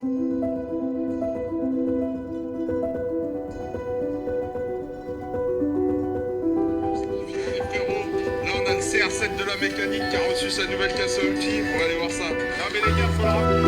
Cette de la mécanique qui a reçu sa nouvelle casse à outils, on va aller voir ça. Ah mais les gars, faut la...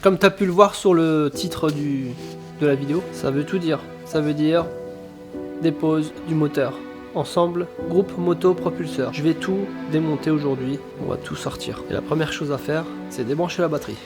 Comme tu as pu le voir sur le titre de la vidéo, ça veut tout dire. Ça veut dire dépose du moteur. Ensemble, groupe motopropulseur. Je vais tout démonter aujourd'hui, on va tout sortir. Et la première chose à faire, c'est débrancher la batterie.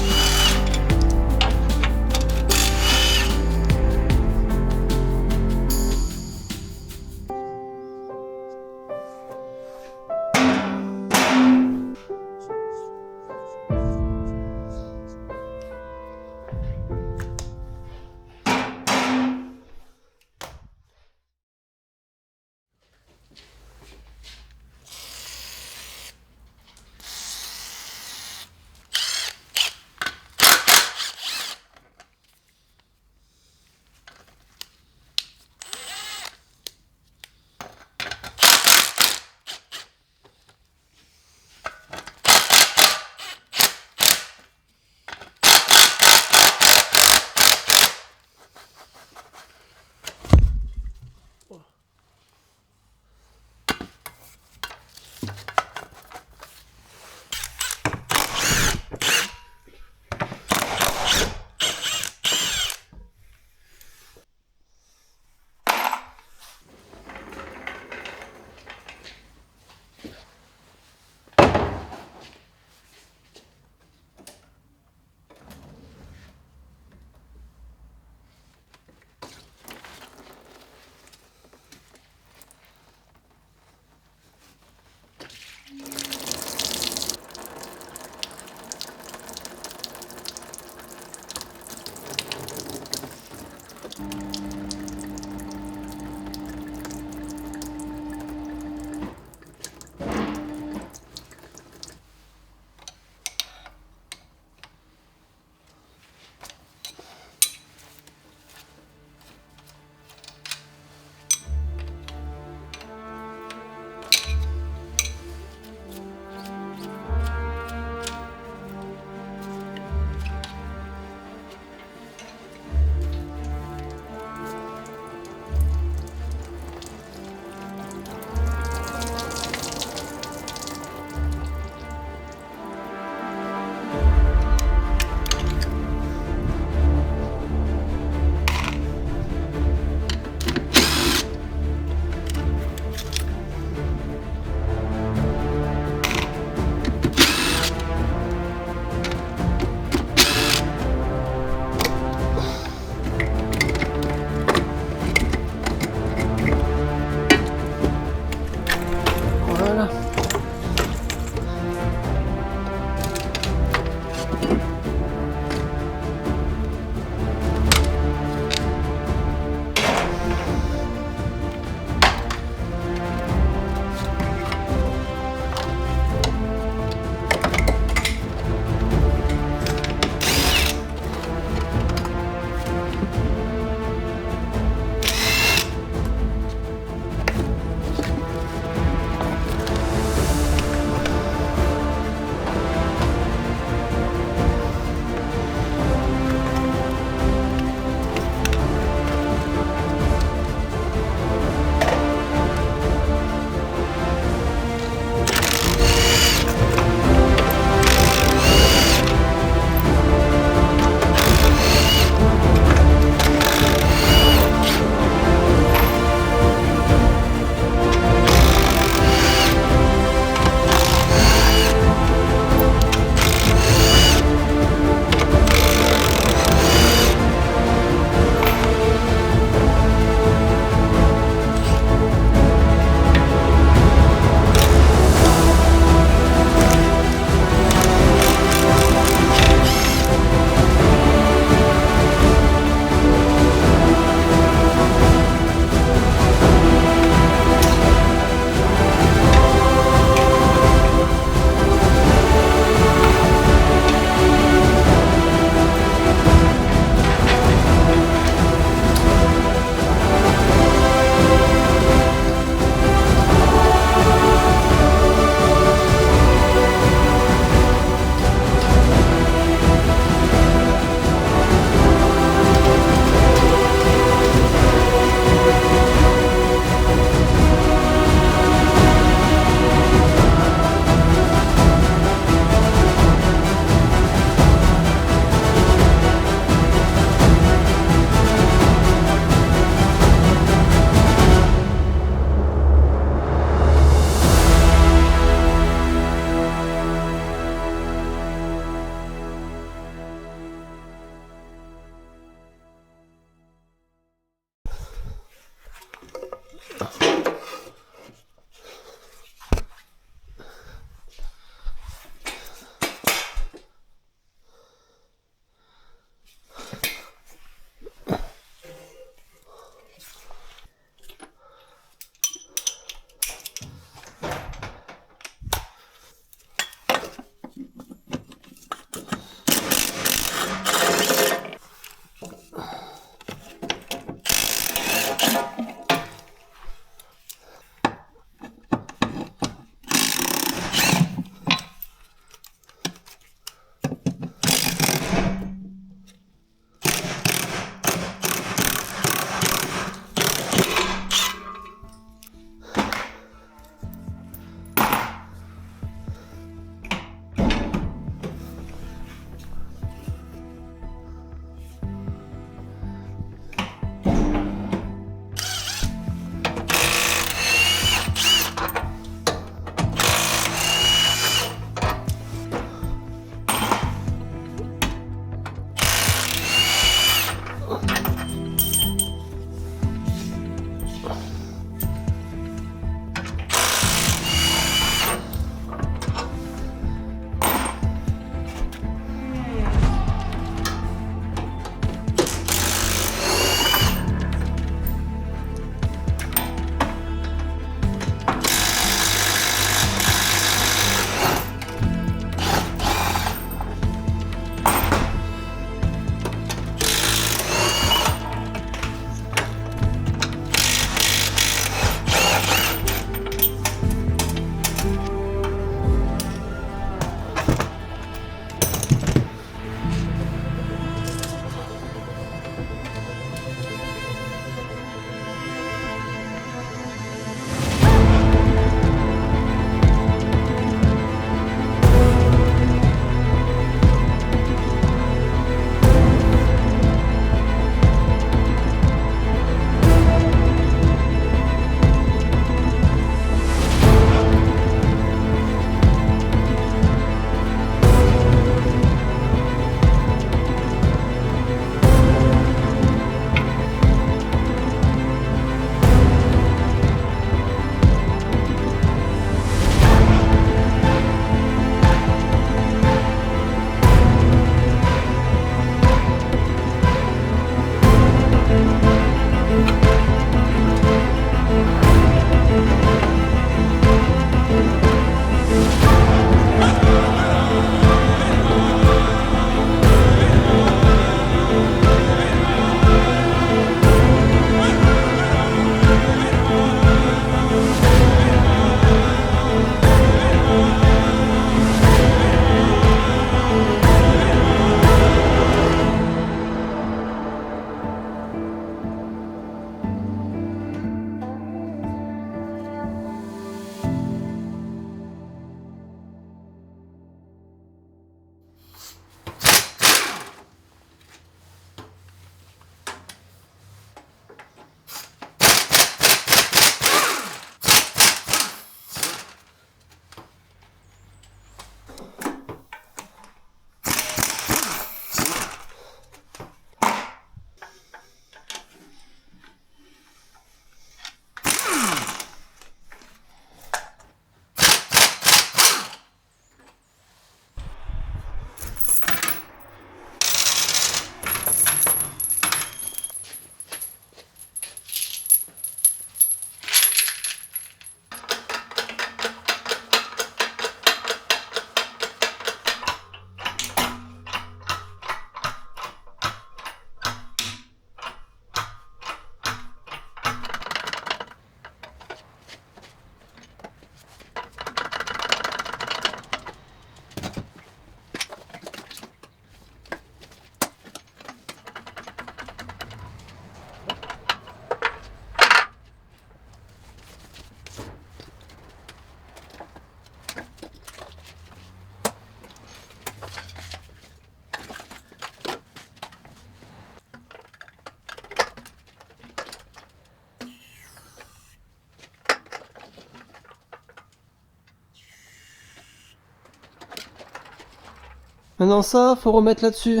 Maintenant ça, faut remettre là-dessus.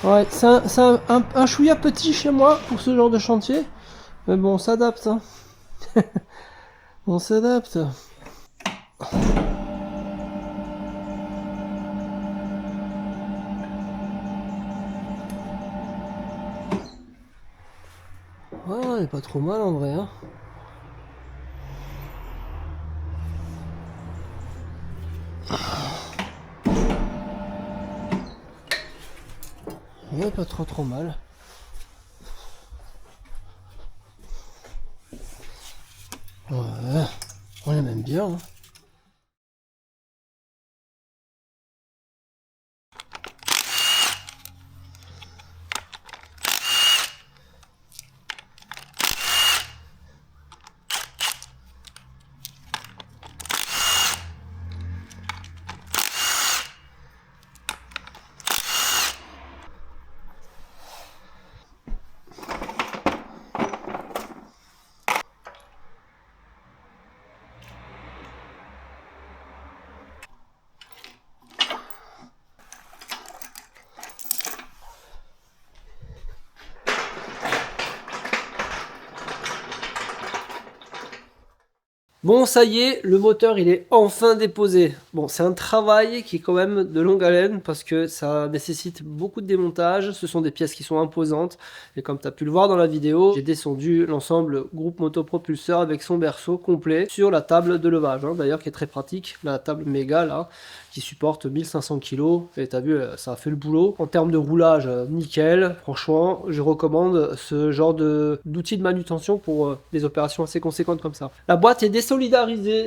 Ouais, c'est un chouïa petit chez moi pour ce genre de chantier. Mais bon, on s'adapte. Hein. On s'adapte. Ouais, on est pas trop mal en vrai. Hein. Ouais, pas trop mal. Ouais, on est même bien. Hein. Bon, ça y est, le moteur il est enfin déposé. Bon, c'est un travail qui est quand même de longue haleine parce que ça nécessite beaucoup de démontage. Ce sont des pièces qui sont imposantes. Et comme tu as pu le voir dans la vidéo, j'ai descendu l'ensemble groupe motopropulseur avec son berceau complet sur la table de levage. Hein, d'ailleurs, qui est très pratique. La table MECA là, qui supporte 1500 kg. Et tu as vu, ça a fait le boulot. En termes de roulage, nickel. Franchement, je recommande ce genre d'outil de manutention pour des opérations assez conséquentes comme ça. La boîte est désolidarisée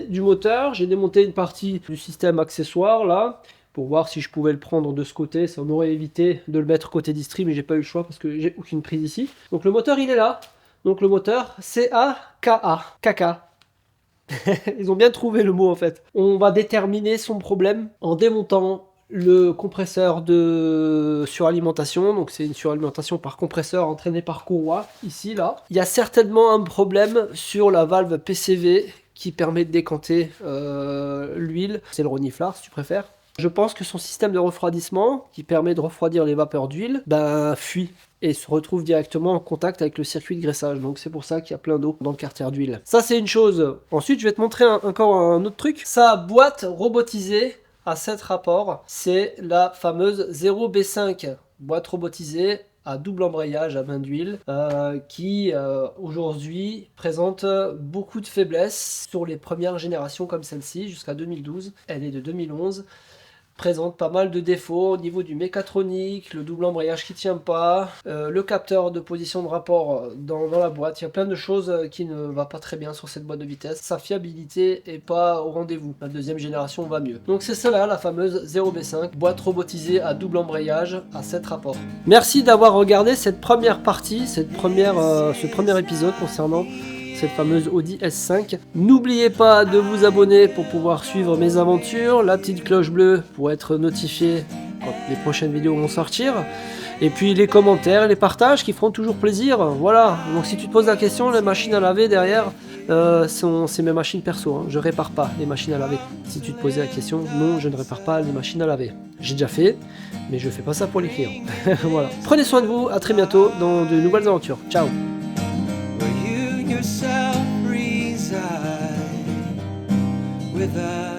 du moteur. J'ai démonté une partie du système accessoire là pour voir si je pouvais le prendre de ce côté. Ça m'aurait évité de le mettre côté distri, mais j'ai pas eu le choix parce que j'ai aucune prise ici. Donc le moteur il est là. Donc le moteur C-A-K-A. Caca. Ils ont bien trouvé le mot en fait. On va déterminer son problème en démontant le compresseur de suralimentation. Donc c'est une suralimentation par compresseur entraînée par courroie, ici, là. Il y a certainement un problème sur la valve PCV qui permet de décanter l'huile. C'est le reniflard si tu préfères. Je pense que son système de refroidissement, qui permet de refroidir les vapeurs d'huile, fuit et se retrouve directement en contact avec le circuit de graissage. Donc c'est pour ça qu'il y a plein d'eau dans le carter d'huile. Ça c'est une chose. Ensuite je vais te montrer encore un autre truc. Sa boîte robotisée à 7 rapports, c'est la fameuse 0B5 boîte robotisée à double embrayage à main d'huile qui aujourd'hui présente beaucoup de faiblesses sur les premières générations comme celle-ci jusqu'à 2012. Elle est de 2011. Présente pas mal de défauts au niveau du mécatronique, le double embrayage qui tient pas, le capteur de position de rapport dans la boîte. Il y a plein de choses qui ne va pas très bien sur cette boîte de vitesse. Sa fiabilité est pas au rendez-vous. La deuxième génération va mieux. Donc c'est celle-là, la fameuse 0B5, boîte robotisée à double embrayage à 7 rapports. Merci d'avoir regardé cette première partie, ce premier épisode concernant cette fameuse Audi S5. N'oubliez pas de vous abonner pour pouvoir suivre mes aventures, la petite cloche bleue pour être notifié quand les prochaines vidéos vont sortir, et puis les commentaires, les partages qui feront toujours plaisir. Voilà, donc si tu te poses la question, les machines à laver derrière, c'est mes machines perso, hein. Je répare pas les machines à laver. Si tu te posais la question, non, je ne répare pas les machines à laver. J'ai déjà fait, mais je fais pas ça pour les clients. Voilà. Prenez soin de vous, à très bientôt dans de nouvelles aventures. Ciao. yourself reside without